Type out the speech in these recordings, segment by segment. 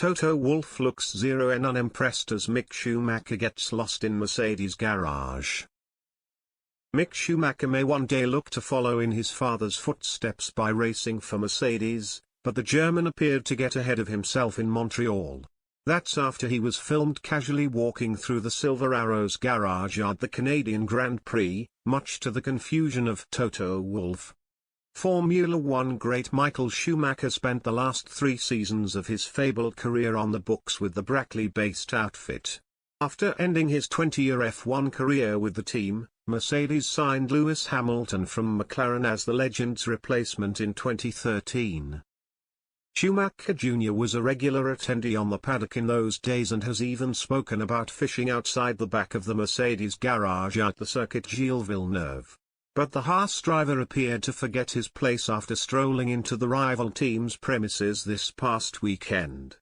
Toto Wolff looks zero and unimpressed as Mick Schumacher gets lost in Mercedes' garage. Mick Schumacher may one day look to follow in his father's footsteps by racing for Mercedes, but the German appeared to get ahead of himself in Montreal. That's after he was filmed casually walking through the Silver Arrows garage at the Canadian Grand Prix, much to the confusion of Toto Wolff. Formula One great Michael Schumacher spent the last 3 seasons of his fabled career on the books with the Brackley-based outfit. After ending his 20-year F1 career with the team, Mercedes signed Lewis Hamilton from McLaren as the legend's replacement in 2013. Schumacher Jr. was a regular attendee on the paddock in those days and has even spoken about fishing outside the back of the Mercedes garage at the circuit Gilles Villeneuve. But the Haas driver appeared to forget his place after strolling into the rival team's premises this past weekend.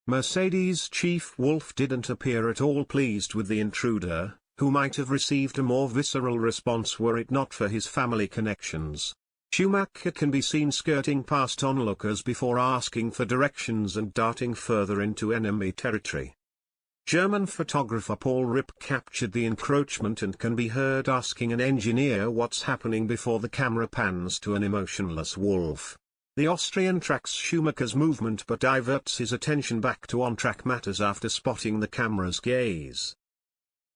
Mercedes chief Wolff didn't appear at all pleased with the intruder, who might have received a more visceral response were it not for his family connections. Schumacher can be seen skirting past onlookers before asking for directions and darting further into enemy territory. German photographer Paul Ripp captured the encroachment and can be heard asking an engineer what's happening before the camera pans to an emotionless Wolff. The Austrian tracks Schumacher's movement but diverts his attention back to on-track matters after spotting the camera's gaze.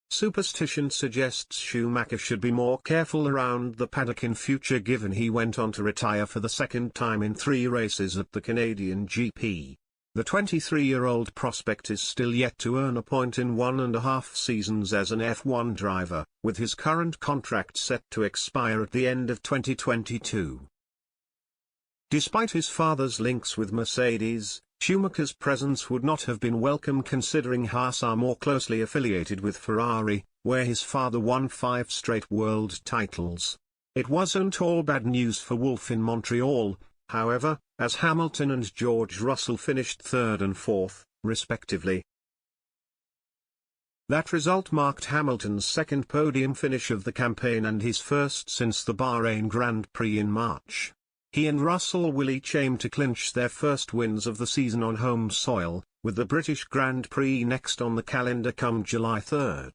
Superstition suggests Schumacher should be more careful around the paddock in future given he went on to retire for the second time in 3 races at the Canadian GP. The 23-year-old prospect is still yet to earn a point in 1.5 seasons as an F1 driver, with his current contract set to expire at the end of 2022. Despite his father's links with Mercedes, Schumacher's presence would not have been welcome considering Haas are more closely affiliated with Ferrari, where his father won 5 straight world titles. It wasn't all bad news for Wolff in Montreal, however, as Hamilton and George Russell finished 3rd and 4th, respectively. That result marked Hamilton's 2nd podium finish of the campaign and his first since the Bahrain Grand Prix in March. He and Russell will each aim to clinch their first wins of the season on home soil, with the British Grand Prix next on the calendar come July 3.